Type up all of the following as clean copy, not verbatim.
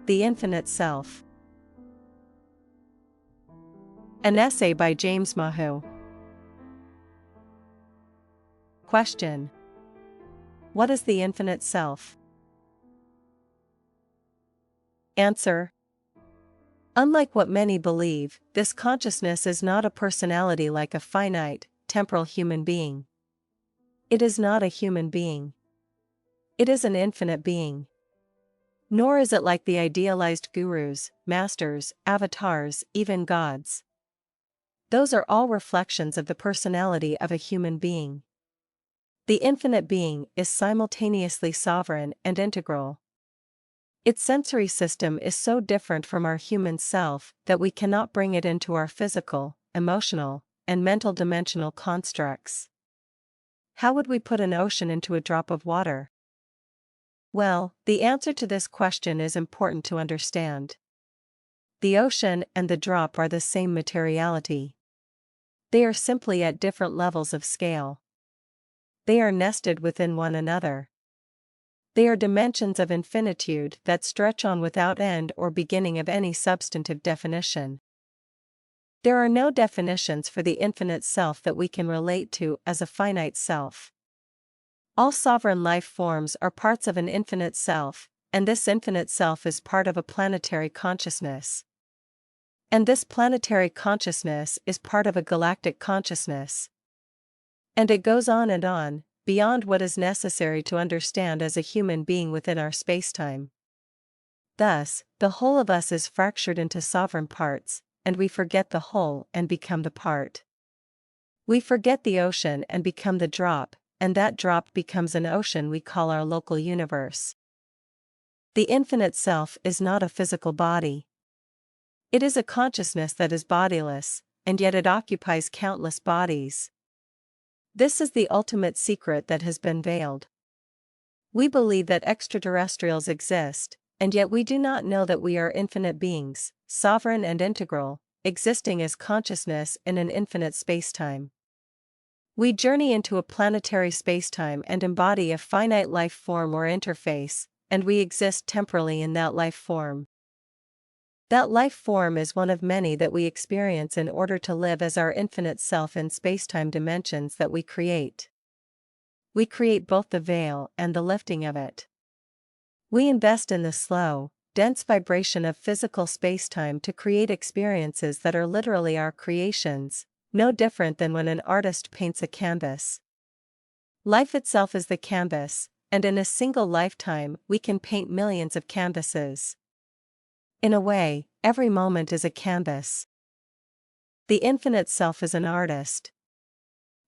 The Infinite Self. An essay by James Mahu. Question: what is the infinite self? Answer: unlike what many believe, this consciousness is not a personality like a finite, temporal human being. It is not a human being. It is an infinite being. Nor is it like the idealized gurus, masters, avatars, even gods. Those are all reflections of the personality of a human being. The infinite being is simultaneously sovereign and integral. Its sensory system is so different from our human self that we cannot bring it into our physical, emotional, and mental dimensional constructs. How would we put an ocean into a drop of water? Well, the answer to this question is important to understand. The ocean and the drop are the same materiality. They are simply at different levels of scale. They are nested within one another. They are dimensions of infinitude that stretch on without end or beginning of any substantive definition. There are no definitions for the infinite self that we can relate to as a finite self. All sovereign life forms are parts of an infinite self, and this infinite self is part of a planetary consciousness. And this planetary consciousness is part of a galactic consciousness. And it goes on, beyond what is necessary to understand as a human being within our spacetime. Thus, the whole of us is fractured into sovereign parts, and we forget the whole and become the part. We forget the ocean and become the drop, and that drop becomes an ocean we call our local universe. The infinite self is not a physical body. It is a consciousness that is bodiless, and yet it occupies countless bodies. This is the ultimate secret that has been veiled. We believe that extraterrestrials exist, and yet we do not know that we are infinite beings, sovereign and integral, existing as consciousness in an infinite spacetime. We journey into a planetary spacetime and embody a finite life form or interface, and we exist temporally in that life form. That life form is one of many that we experience in order to live as our infinite self in spacetime dimensions that we create. We create both the veil and the lifting of it. We invest in the slow, dense vibration of physical spacetime to create experiences that are literally our creations, no different than when an artist paints a canvas. Life itself is the canvas, and in a single lifetime we can paint millions of canvases. In a way, every moment is a canvas. The infinite self is an artist.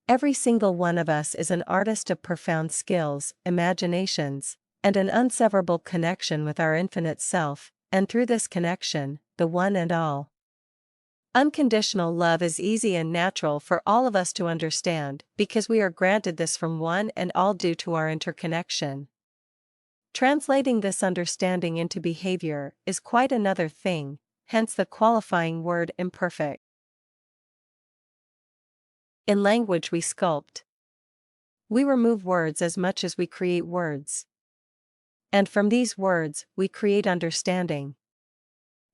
Every single one of us is an artist of profound skills, imaginations, and an inseverable connection with our infinite self, and through this connection, the one and all. Unconditional love is easy and natural for all of us to understand because we are granted this from one and all due to our interconnection. Translating this understanding into behavior is quite another thing, hence the qualifying word imperfect. In language we sculpt. We remove words as much as we create words. And from these words we create understanding.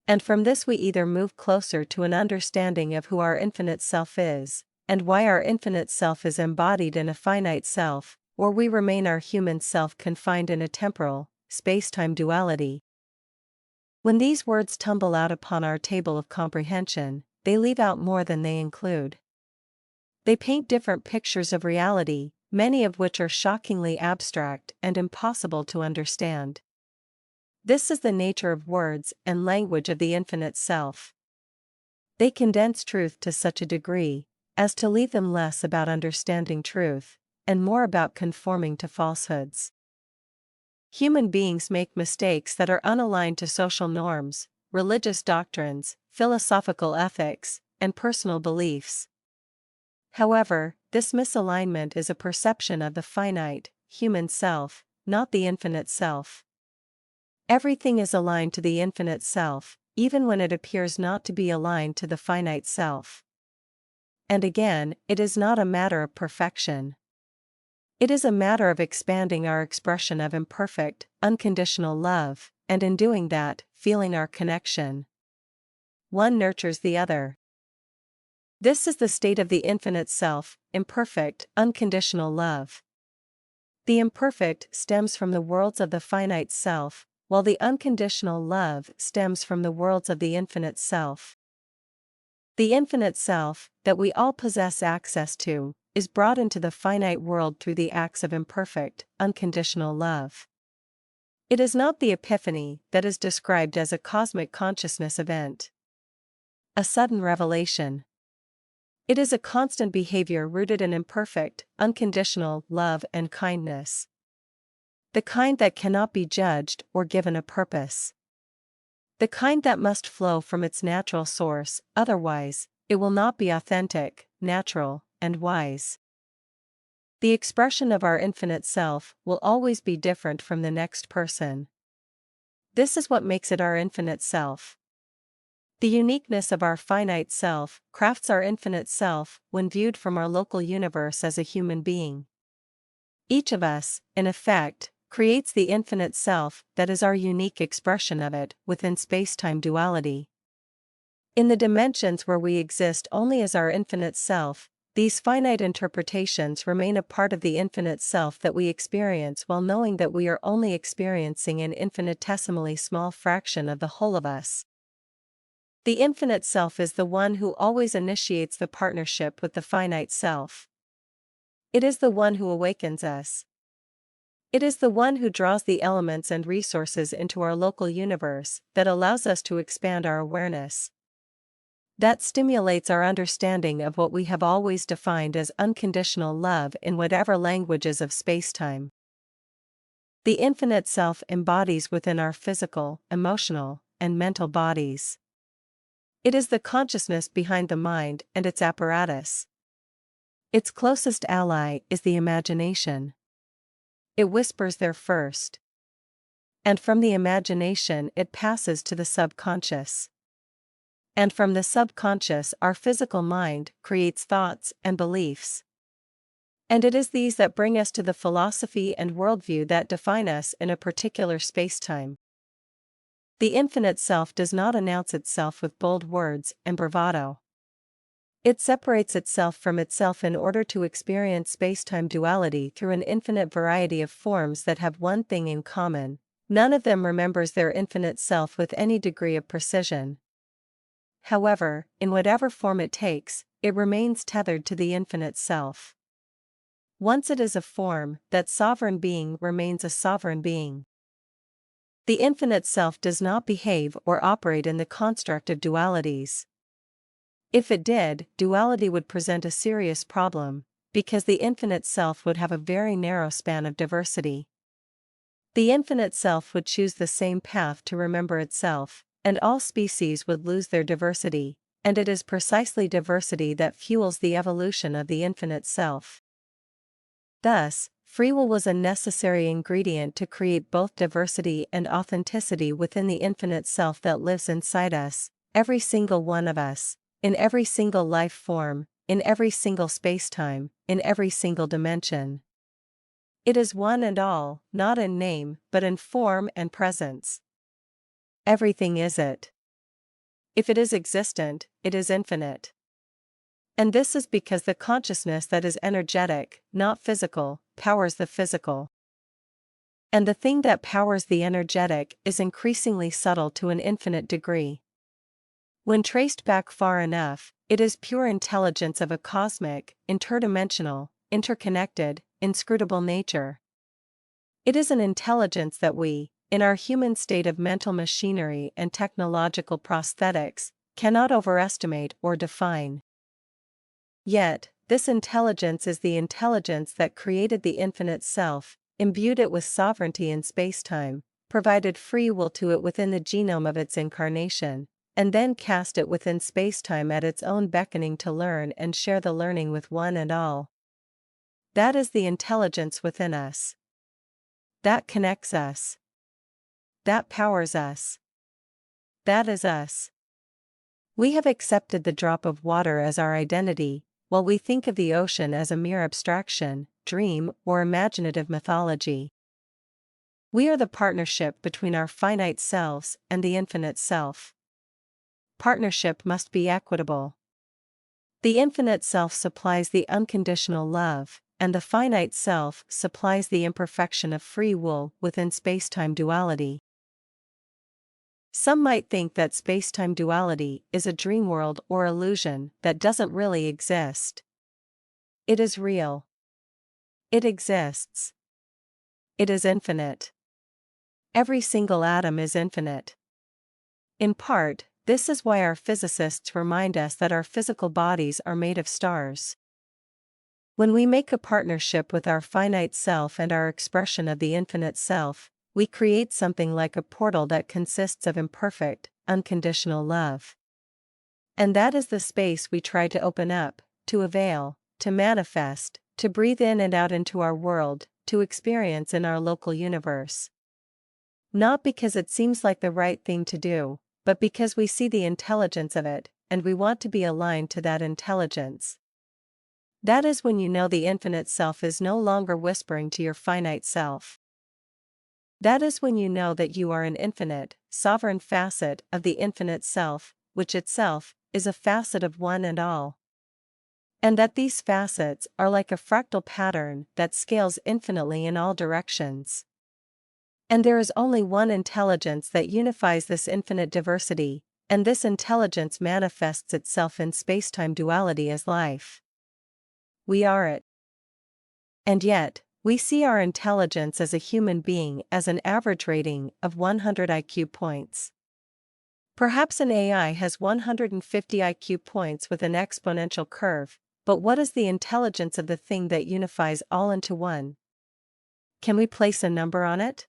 And from this we either move closer to an understanding of who our infinite self is, and why our infinite self is embodied in a finite self, or we remain our human self confined in a temporal, space-time duality. When these words tumble out upon our table of comprehension, they leave out more than they include. They paint different pictures of reality, many of which are shockingly abstract and impossible to understand. This is the nature of words and language of the infinite self. They condense truth to such a degree as to leave them less about understanding truth, and more about conforming to falsehoods. Human beings make mistakes that are unaligned to social norms, religious doctrines, philosophical ethics, and personal beliefs. However, this misalignment is a perception of the finite, human self, not the infinite self. Everything is aligned to the infinite self, even when it appears not to be aligned to the finite self. And again, it is not a matter of perfection. It is a matter of expanding our expression of imperfect, unconditional love, and in doing that, feeling our connection. One nurtures the other. This is the state of the infinite self, imperfect, unconditional love. The imperfect stems from the worlds of the finite self, while the unconditional love stems from the worlds of the infinite self. The infinite self, that we all possess access to, is brought into the finite world through the acts of imperfect, unconditional love. It is not the epiphany that is described as a cosmic consciousness event, a sudden revelation. It is a constant behavior rooted in imperfect, unconditional love and kindness. The kind that cannot be judged or given a purpose. The kind that must flow from its natural source, otherwise, it will not be authentic, natural, and wise. The expression of our infinite self will always be different from the next person. This is what makes it our infinite self. The uniqueness of our finite self crafts our infinite self when viewed from our local universe as a human being. Each of us, in effect, creates the infinite self that is our unique expression of it within space-time duality. In the dimensions where we exist only as our infinite self, these finite interpretations remain a part of the infinite self that we experience while knowing that we are only experiencing an infinitesimally small fraction of the whole of us. The infinite self is the one who always initiates the partnership with the finite self. It is the one who awakens us. It is the one who draws the elements and resources into our local universe that allows us to expand our awareness. That stimulates our understanding of what we have always defined as unconditional love in whatever languages of spacetime. The infinite self embodies within our physical, emotional, and mental bodies. It is the consciousness behind the mind and its apparatus. Its closest ally is the imagination. It whispers there first. And from the imagination it passes to the subconscious. And from the subconscious our physical mind creates thoughts and beliefs. And it is these that bring us to the philosophy and worldview that define us in a particular spacetime. The infinite self does not announce itself with bold words and bravado. It separates itself from itself in order to experience spacetime duality through an infinite variety of forms that have one thing in common: none of them remembers their infinite self with any degree of precision. However, in whatever form it takes, it remains tethered to the infinite self. Once it is a form, that sovereign being remains a sovereign being. The infinite self does not behave or operate in the construct of dualities. If it did, duality would present a serious problem, because the infinite self would have a very narrow span of diversity. The infinite self would choose the same path to remember itself, and all species would lose their diversity, and it is precisely diversity that fuels the evolution of the infinite self. Thus, free will was a necessary ingredient to create both diversity and authenticity within the infinite self that lives inside us, every single one of us, in every single life form, in every single spacetime, in every single dimension. It is one and all, not in name, but in form and presence. Everything is it. If it is existent, it is infinite. And this is because the consciousness that is energetic, not physical, powers the physical. And the thing that powers the energetic is increasingly subtle to an infinite degree. When traced back far enough, it is pure intelligence of a cosmic, interdimensional, interconnected, inscrutable nature. It is an intelligence that we, in our human state of mental machinery and technological prosthetics, cannot overestimate or define. Yet, this intelligence is the intelligence that created the infinite self, imbued it with sovereignty in spacetime, provided free will to it within the genome of its incarnation, and then cast it within spacetime at its own beckoning to learn and share the learning with one and all. That is the intelligence within us. That connects us. That powers us. That is us. We have accepted the drop of water as our identity, while we think of the ocean as a mere abstraction, dream, or imaginative mythology. We are the partnership between our finite selves and the infinite self. Partnership must be equitable. The infinite self supplies the unconditional love, and the finite self supplies the imperfection of free will within space-time duality. Some might think that space-time duality is a dream world or illusion that doesn't really exist. It is real. It exists. It is infinite. Every single atom is infinite. In part, this is why our physicists remind us that our physical bodies are made of stars. When we make a partnership with our finite self and our expression of the infinite self, we create something like a portal that consists of imperfect, unconditional love. And that is the space we try to open up, to avail, to manifest, to breathe in and out into our world, to experience in our local universe. Not because it seems like the right thing to do, but because we see the intelligence of it, and we want to be aligned to that intelligence. That is when you know the infinite self is no longer whispering to your finite self. That is when you know that you are an infinite, sovereign facet of the infinite self, which itself is a facet of one and all. And that these facets are like a fractal pattern that scales infinitely in all directions. And there is only one intelligence that unifies this infinite diversity, and this intelligence manifests itself in space-time duality as life. We are it. And yet, we see our intelligence as a human being as an average rating of 100 IQ points. Perhaps an AI has 150 IQ points with an exponential curve, but what is the intelligence of the thing that unifies all into one? Can we place a number on it?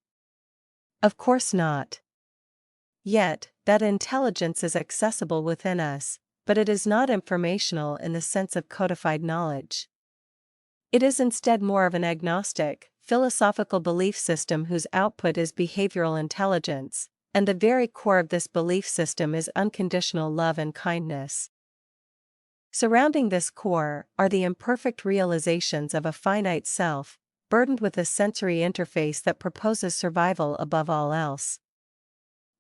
Of course not. Yet, that intelligence is accessible within us, but it is not informational in the sense of codified knowledge. It is instead more of an agnostic, philosophical belief system whose output is behavioral intelligence, and the very core of this belief system is unconditional love and kindness. Surrounding this core are the imperfect realizations of a finite self, burdened with a sensory interface that proposes survival above all else.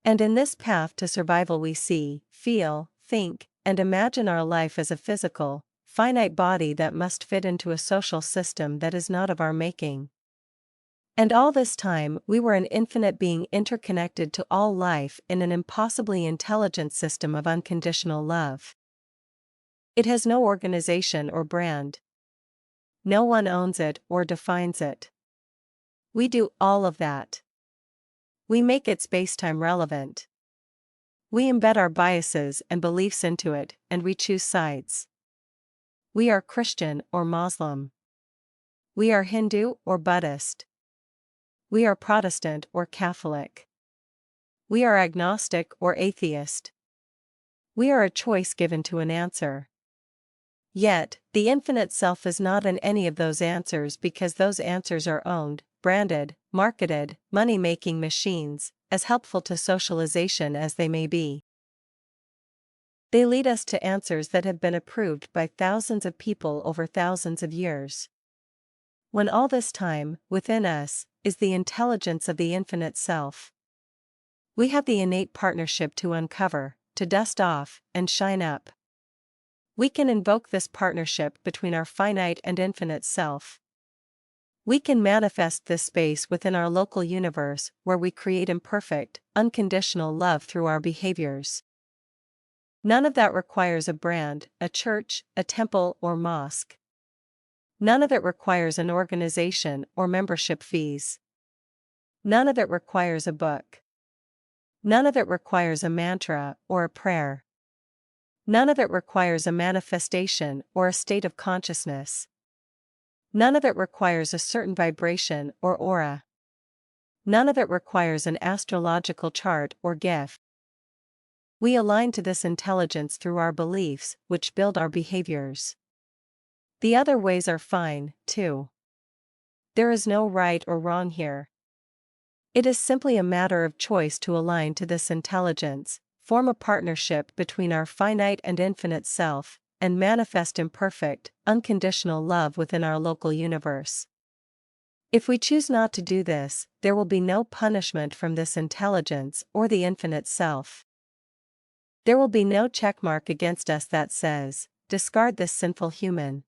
And in this path to survival we see, feel, think, and imagine our life as a physical, finite body that must fit into a social system that is not of our making. And all this time we were an infinite being interconnected to all life in an impossibly intelligent system of unconditional love. It has no organization or brand. No one owns it or defines it. We do all of that. We make it space-time relevant. We embed our biases and beliefs into it, and we choose sides. We are Christian or Muslim. We are Hindu or Buddhist. We are Protestant or Catholic. We are agnostic or atheist. We are a choice given to an answer. Yet, the infinite self is not in any of those answers because those answers are owned, branded, marketed, money-making machines, as helpful to socialization as they may be. They lead us to answers that have been approved by thousands of people over thousands of years. When all this time, within us, is the intelligence of the infinite self. We have the innate partnership to uncover, to dust off, and shine up. We can invoke this partnership between our finite and infinite self. We can manifest this space within our local universe where we create imperfect, unconditional love through our behaviors. None of that requires a brand, a church, a temple, or mosque. None of it requires an organization or membership fees. None of it requires a book. None of it requires a mantra or a prayer. None of it requires a manifestation or a state of consciousness. None of it requires a certain vibration or aura. None of it requires an astrological chart or gift. We align to this intelligence through our beliefs, which build our behaviors. The other ways are fine, too. There is no right or wrong here. It is simply a matter of choice to align to this intelligence, form a partnership between our finite and infinite self, and manifest imperfect, unconditional love within our local universe. If we choose not to do this, there will be no punishment from this intelligence or the infinite self. There will be no checkmark against us that says, "Discard this sinful human."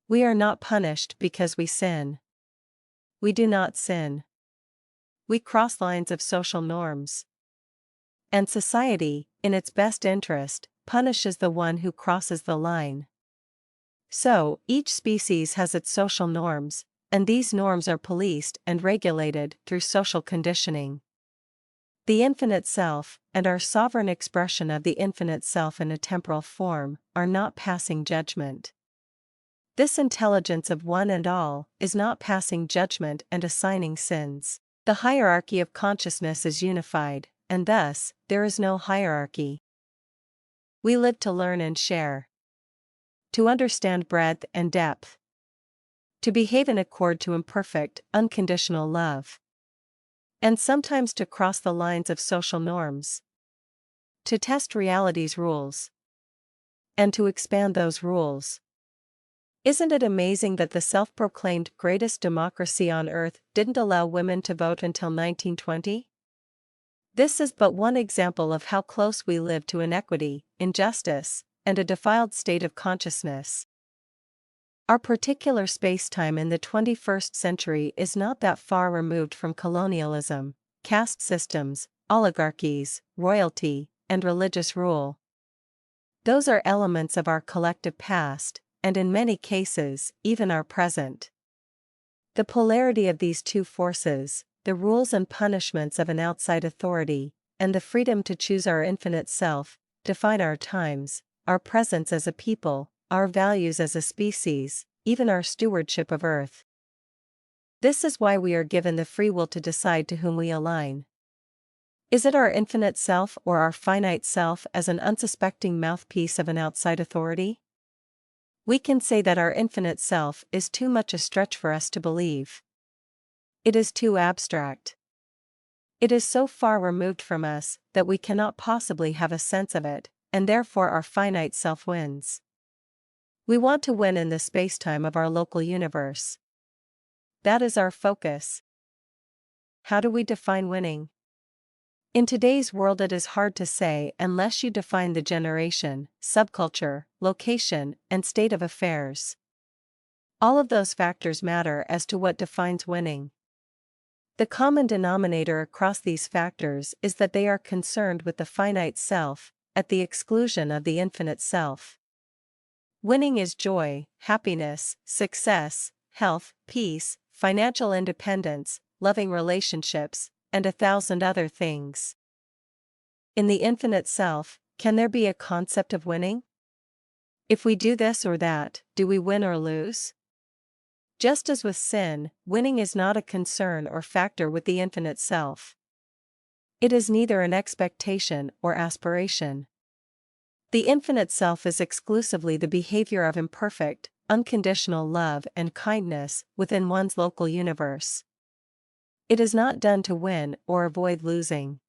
We are not punished because we sin. We do not sin. We cross lines of social norms. And society, in its best interest, punishes the one who crosses the line. So, each species has its social norms, and these norms are policed and regulated through social conditioning. The infinite self, and our sovereign expression of the infinite self in a temporal form, are not passing judgment. This intelligence of one and all is not passing judgment and assigning sins. The hierarchy of consciousness is unified, and thus, there is no hierarchy. We live to learn and share. To understand breadth and depth. To behave in accord to imperfect, unconditional love. And sometimes to cross the lines of social norms. To test reality's rules. And to expand those rules. Isn't it amazing that the self-proclaimed greatest democracy on earth didn't allow women to vote until 1920? This is but one example of how close we live to inequity, injustice, and a defiled state of consciousness. Our particular space-time in the 21st century is not that far removed from colonialism, caste systems, oligarchies, royalty, and religious rule. Those are elements of our collective past, and in many cases, even our present. The polarity of these two forces, the rules and punishments of an outside authority, and the freedom to choose our infinite self, define our times, our presence as a people, our values as a species, even our stewardship of Earth. This is why we are given the free will to decide to whom we align. Is it our infinite self or our finite self as an unsuspecting mouthpiece of an outside authority? We can say that our infinite self is too much a stretch for us to believe. It is too abstract. It is so far removed from us that we cannot possibly have a sense of it, and therefore our finite self wins. We want to win in the space-time of our local universe. That is our focus. How do we define winning? In today's world it is hard to say unless you define the generation, subculture, location, and state of affairs. All of those factors matter as to what defines winning. The common denominator across these factors is that they are concerned with the finite self, at the exclusion of the infinite self. Winning is joy, happiness, success, health, peace, financial independence, loving relationships, and 1,000 other things. In the infinite self, can there be a concept of winning? If we do this or that, do we win or lose? Just as with sin, winning is not a concern or factor with the infinite self. It is neither an expectation or aspiration. The infinite self is exclusively the behavior of imperfect, unconditional love and kindness within one's local universe. It is not done to win or avoid losing.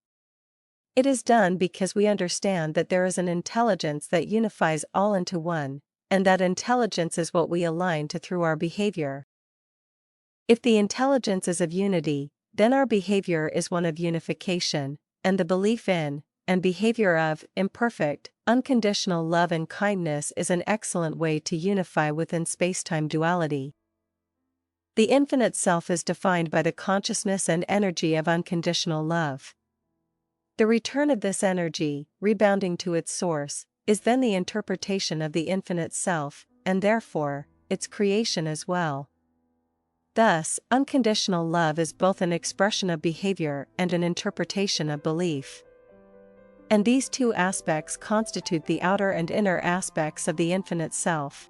It is done because we understand that there is an intelligence that unifies all into one, and that intelligence is what we align to through our behavior. If the intelligence is of unity, then our behavior is one of unification, and the belief in, and behavior of, imperfect, unconditional love and kindness is an excellent way to unify within space-time duality. The infinite self is defined by the consciousness and energy of unconditional love. The return of this energy, rebounding to its source, is then the interpretation of the infinite self, and therefore, its creation as well. Thus, unconditional love is both an expression of behavior and an interpretation of belief. And these two aspects constitute the outer and inner aspects of the infinite self.